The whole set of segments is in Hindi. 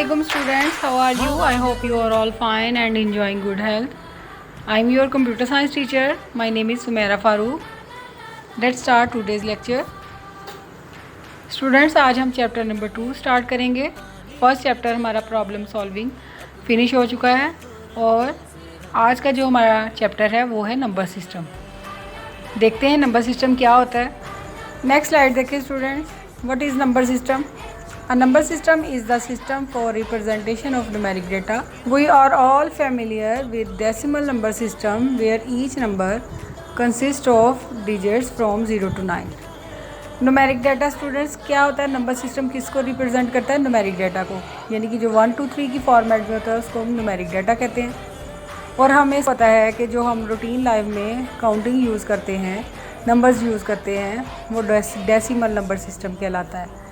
Assalamualaikum students, how are you? I hope you are all fine and enjoying good health. I am your computer science teacher. My name is Sumaira Farooq. Let's start today's lecture. Students, आज हम चैप्टर नंबर 2 स्टार्ट करेंगे. फर्स्ट चैप्टर हमारा प्रॉब्लम सॉल्विंग फिनिश हो चुका है और आज का जो हमारा चैप्टर है वो है नंबर सिस्टम. देखते हैं नंबर सिस्टम क्या होता है. नेक्स्ट स्लाइड देखिए students. What is number system? A number system is the system for representation of numeric data. We are all familiar with decimal number system where each number consists of digits from 0 to 9. Numeric data students क्या होता है? नंबर सिस्टम किसको रिप्रेजेंट करता है? न्यूमेरिक डाटा को, यानी कि जो 1 2 3 की फॉर्मेट में होता है उसको हम न्यूमेरिक डाटा कहते हैं. और हमें पता है कि जो हम रूटीन लाइफ में काउंटिंग यूज़ करते हैं, नंबर्स यूज़ करते हैं, वो डेसिमल नंबर सिस्टम कहलाता है,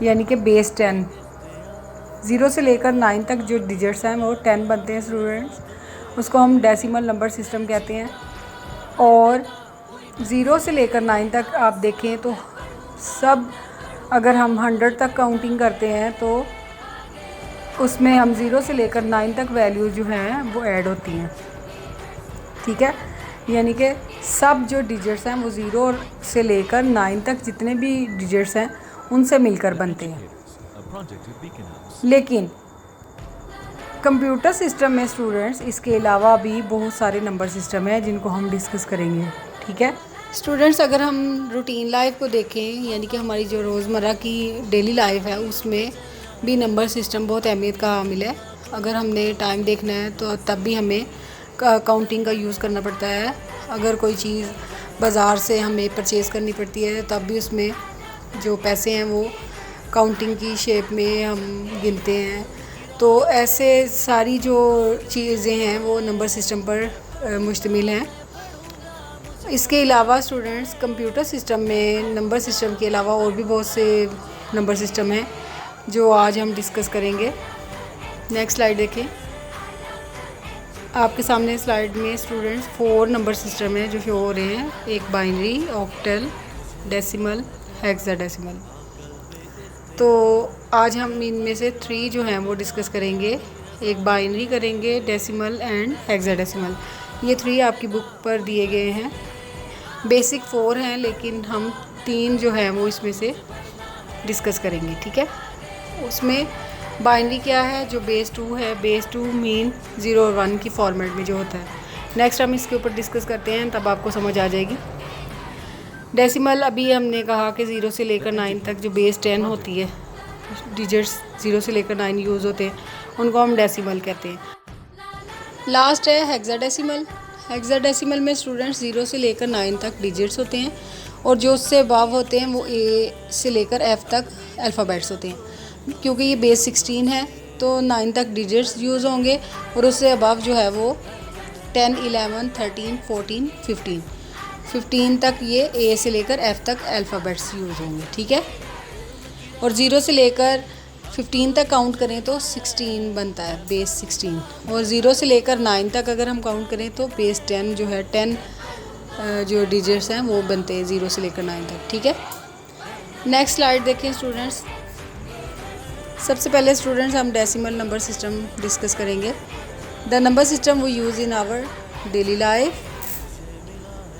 यानी कि बेस 10. 0 से लेकर 9 तक जो डिजिट्स हैं वो 10 बनते हैं स्टूडेंट्स. उसको हम डेसिमल नंबर सिस्टम कहते हैं. और 0 से लेकर 9 तक आप देखें तो सब, अगर हम 100 तक काउंटिंग करते हैं तो उसमें हम 0 से लेकर 9 तक वैल्यूज जो हैं वो ऐड होती हैं. ठीक है, यानी कि सब जो डिजिट्स हैं वो 0 से लेकर 9 तक जितने भी डिजिट्स हैं उनसे मिलकर बनते हैं. लेकिन कंप्यूटर सिस्टम में स्टूडेंट्स इसके अलावा भी बहुत सारे नंबर सिस्टम हैं जिनको हम डिस्कस करेंगे. ठीक है स्टूडेंट्स, अगर हम रूटीन लाइफ को देखें, यानी कि हमारी जो रोज़मर्रा की डेली लाइफ है, उसमें भी नंबर सिस्टम बहुत अहमियत का हामिल है. अगर हमने टाइम देखना है तो तब भी हमें काउंटिंग का यूज़ करना पड़ता है. अगर कोई चीज़ बाज़ार से हमें परचेज़ करनी पड़ती है तब भी उसमें जो पैसे हैं वो काउंटिंग की शेप में हम गिनते हैं. तो ऐसे सारी जो चीज़ें हैं वो नंबर सिस्टम पर मुश्तमिल हैं. इसके अलावा स्टूडेंट्स कंप्यूटर सिस्टम में नंबर सिस्टम के अलावा और भी बहुत से नंबर सिस्टम हैं जो आज हम डिस्कस करेंगे. नेक्स्ट स्लाइड देखें. आपके सामने स्लाइड में स्टूडेंट्स 4 नंबर सिस्टम हैं जो शो हो रहे हैं. एक बाइनरी, ऑक्टल, डेसिमल, हेक्साडेसिमल. तो आज हम इनमें से 3 जो हैं वो डिस्कस करेंगे. एक बाइनरी करेंगे, डेसिमल एंड हेक्साडेसिमल. ये 3 आपकी बुक पर दिए गए हैं. बेसिक 4 हैं लेकिन हम 3 जो हैं वो इसमें से डिस्कस करेंगे. ठीक है, उसमें बाइनरी क्या है, जो बेस 2 है. बेस 2 मीन 0 और 1 की फॉर्मेट में जो होता है. नेक्स्ट हम इसके ऊपर डिस्कस करते हैं, तब आपको समझ आ जाएगी. डेसिमल अभी हमने कहा कि 0 से लेकर 9 तक जो बेस 10 होती है, डिजिट्स 0 से लेकर 9 यूज़ होते हैं, उनको हम डेसिमल कहते हैं. लास्ट है हेक्साडेसिमल. हेक्साडेसिमल में स्टूडेंट्स 0 से लेकर 9 तक डिजिट्स होते हैं और जो उससे अबव होते हैं वो A से लेकर F तक अल्फ़ाबेट्स होते हैं. क्योंकि ये बेस 16 है तो 9 तक डिजिट्स यूज़ होंगे और उससे अबव जो है वो 10, 11, 13, 14, 15 तक ये A से लेकर F तक अल्फ़ाबेट्स यूज़ होंगे. ठीक है, और 0 से लेकर 15 तक काउंट करें तो 16 बनता है, बेस 16. और 0 से लेकर 9 तक अगर हम काउंट करें तो बेस 10 जो है, 10 जो डिजिट्स हैं वो बनते हैं 0 से लेकर 9 तक. ठीक है, नेक्स्ट स्लाइड देखें स्टूडेंट्स. सबसे पहले स्टूडेंट्स हम डेसिमल नंबर सिस्टम डिस्कस करेंगे. The number system we use in our daily life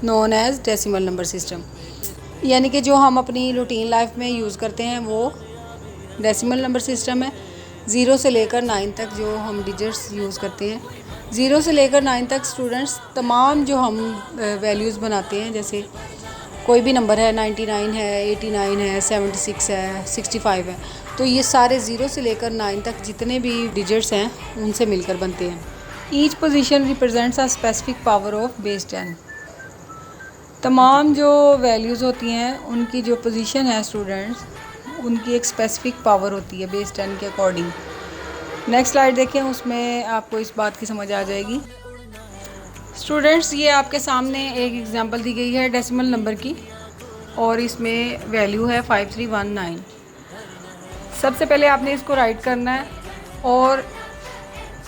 known as decimal number system, यानी कि जो हम अपनी रूटीन लाइफ में यूज़ करते हैं वो डेसिमल नंबर सिस्टम है. 0 से लेकर 9 तक जो हम डिजिट्स यूज़ करते हैं. 0 से लेकर 9 तक स्टूडेंट्स तमाम जो हम वैल्यूज़ बनाते हैं, जैसे कोई भी नंबर है, 99 है, 89 है, 76 है, 65 है, तो ये सारे 0 से लेकर 9 तक जितने भी डिजिट्स हैं उनसे मिलकर बनते हैं. Each position represents a specific power of base 10. तमाम जो वैल्यूज़ होती हैं उनकी जो पोजीशन है स्टूडेंट्स, उनकी एक स्पेसिफिक पावर होती है बेस 10 के अकॉर्डिंग. नेक्स्ट स्लाइड देखें, उसमें आपको इस बात की समझ आ जाएगी. स्टूडेंट्स, ये आपके सामने एक एग्जांपल दी गई है डेसिमल नंबर की और इसमें वैल्यू है 5319. सबसे पहले आपने इसको राइट करना है और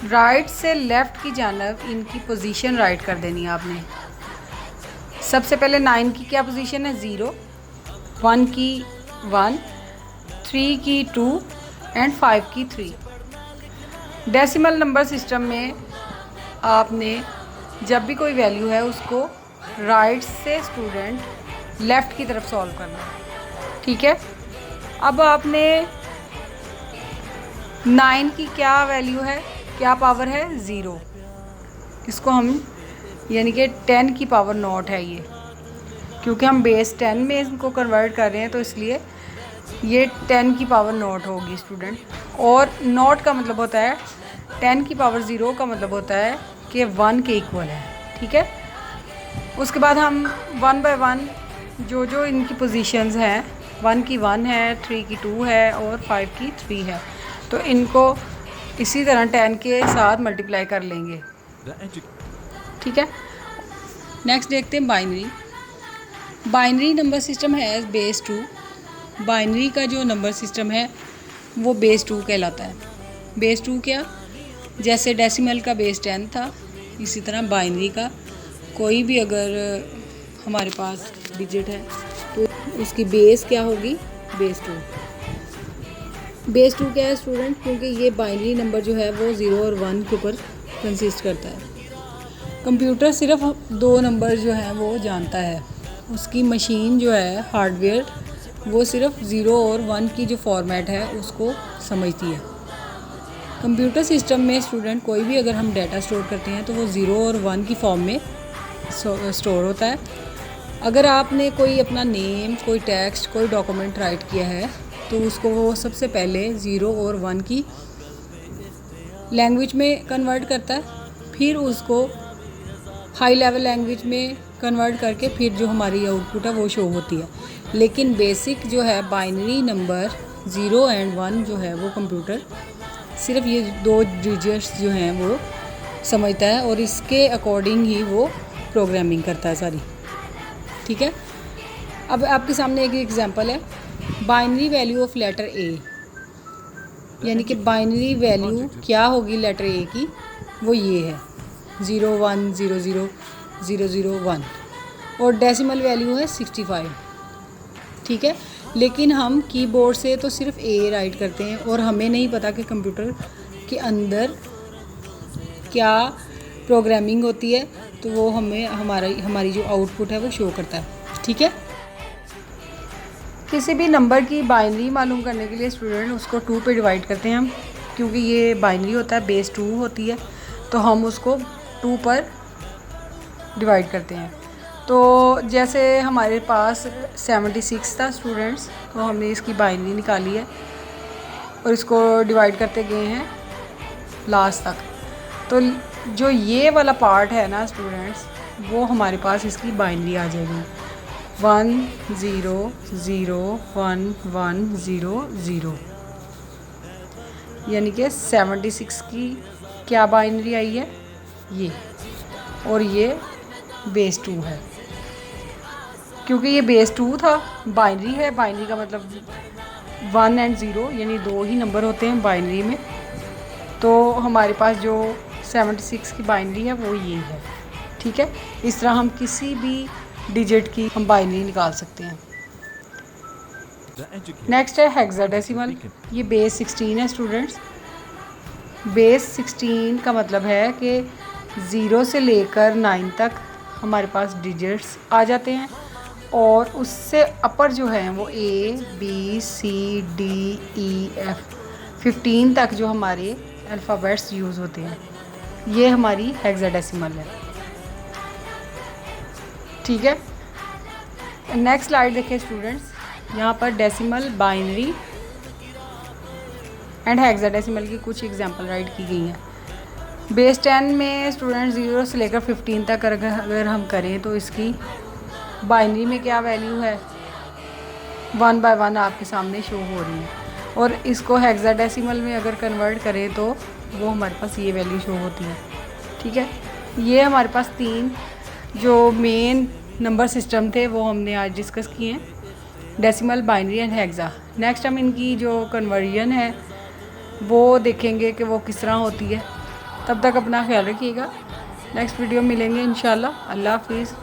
राइट से लेफ़्ट की जानब इनकी पोजीशन राइट कर देनी है आपने. सबसे पहले 9 की क्या पोजीशन है, 0, 1 की 1, 3 की 2 एंड 5 की 3. डेसिमल नंबर सिस्टम में आपने जब भी कोई वैल्यू है उसको राइट से स्टूडेंट लेफ़्ट की तरफ सॉल्व करना है, ठीक है। अब आपने 9 की क्या वैल्यू है, क्या पावर है, 0। इसको हम यानी कि 10 की पावर नॉट है ये, क्योंकि हम बेस 10 में इसको कन्वर्ट कर रहे हैं तो इसलिए ये 10 की पावर नॉट होगी स्टूडेंट। और नॉट का मतलब होता है 10 की पावर 0 का मतलब होता है कि 1 के इक्वल है, ठीक है। उसके बाद हम 1 बाय 1 जो इनकी पोजीशंस हैं, 1 की 1 है, 3 की 2 है और 5 की 3 है, तो इनको इसी तरह 10 के साथ मल्टीप्लाई कर लेंगे, ठीक है। नेक्स्ट देखते हैं बाइनरी। बाइनरी नंबर सिस्टम है बेस 2। बाइनरी का जो नंबर सिस्टम है वो बेस 2 कहलाता है। बेस 2 क्या, जैसे डेसिमल का बेस 10 था, इसी तरह बाइनरी का कोई भी अगर हमारे पास डिजिट है तो उसकी बेस क्या होगी, बेस 2। बेस 2 क्या है स्टूडेंट, क्योंकि ये बाइनरी नंबर जो है वो 0 और 1 के ऊपर कंसिस्ट करता है। कंप्यूटर सिर्फ 2 नंबर जो हैं वो जानता है, उसकी मशीन जो है हार्डवेयर वो सिर्फ 0 और 1 की जो फॉर्मेट है उसको समझती है। कंप्यूटर सिस्टम में स्टूडेंट कोई भी अगर हम डाटा स्टोर करते हैं तो वो 0 और 1 की फॉर्म में स्टोर होता है। अगर आपने कोई अपना नेम, कोई टेक्स्ट, कोई डॉक्यूमेंट राइट किया है तो उसको वो सबसे पहले 0 और 1 की लैंग्वेज में कन्वर्ट करता है, फिर उसको हाई लेवल लैंग्वेज में कन्वर्ट करके फिर जो हमारी आउटपुट है वो शो होती है। लेकिन बेसिक जो है बाइनरी नंबर 0 एंड 1 जो है वो कंप्यूटर सिर्फ ये 2 डिजिट्स जो हैं वो समझता है और इसके अकॉर्डिंग ही वो प्रोग्रामिंग करता है सारी, ठीक है। अब आपके सामने एक एग्जांपल है, binary value of letter A, यानी कि बाइनरी वैल्यू क्या होगी लेटर ए की, वो ये है 0 1 0 0 0 0 1 और डेसिमल वैल्यू है 65, ठीक है। लेकिन हम कीबोर्ड से तो सिर्फ ए राइट करते हैं और हमें नहीं पता कि कंप्यूटर के अंदर क्या प्रोग्रामिंग होती है, तो वो हमें हमारी जो आउटपुट है वो शो करता है, ठीक है। किसी भी नंबर की बाइनरी मालूम करने के लिए स्टूडेंट उसको 2 पे डिवाइड करते हैं हम, क्योंकि ये बाइनरी होता है, बेस 2 होती है, तो हम उसको 2 पर डिवाइड करते हैं। तो जैसे हमारे पास 76 था स्टूडेंट्स, तो हमने इसकी बाइनरी निकाली है और इसको डिवाइड करते गए हैं लास्ट तक। तो जो ये वाला पार्ट है ना स्टूडेंट्स, वो हमारे पास इसकी बाइनरी आ जाएगी 1 0 0 1 1 0 0, यानी कि 76 की क्या बाइनरी आई है ये, और ये बेस 2 है। क्योंकि ये बेस 2 था, बाइनरी है, बाइनरी का मतलब 1 एंड 0 यानी 2 ही नंबर होते हैं बाइनरी में, तो हमारे पास जो 76 की बाइनरी है वो ये है, ठीक है। इस तरह हम किसी भी डिजिट की हम बाइनरी निकाल सकते हैं। नेक्स्ट है हेक्साडेसिमल, ये बेस 16 है स्टूडेंट्स। बेस 16 का मतलब है कि 0 से लेकर 9 तक हमारे पास डिजिट्स आ जाते हैं और उससे अपर जो है वो A B C D E F 15 तक जो हमारे अल्फ़ाबेट्स यूज़ होते हैं, ये हमारी हेक्साडेसिमल है, ठीक है। नेक्स्ट स्लाइड देखिए स्टूडेंट्स, यहाँ पर डेसिमल, बाइनरी एंड हेक्साडेसिमल की कुछ एग्जांपल राइट की गई हैं। बेस 10 में स्टूडेंट 0 से लेकर 15 तक अगर हम करें तो इसकी बाइनरी में क्या वैल्यू है 1 बाय 1 आपके सामने शो हो रही है, और इसको हेक्साडेसिमल में अगर कन्वर्ट करें तो वो हमारे पास ये वैल्यू शो होती है, ठीक है। ये हमारे पास 3 जो मेन नंबर सिस्टम थे वो हमने आज डिस्कस किए हैं, decimal, binary and hexa. Next हम इनकी जो कन्वर्जन है वो देखेंगे कि वो किस तरह होती है। तब तक अपना ख्याल रखिएगा, नेक्स्ट वीडियो मिलेंगे इंशाल्लाह। अल्लाह हाफिज़।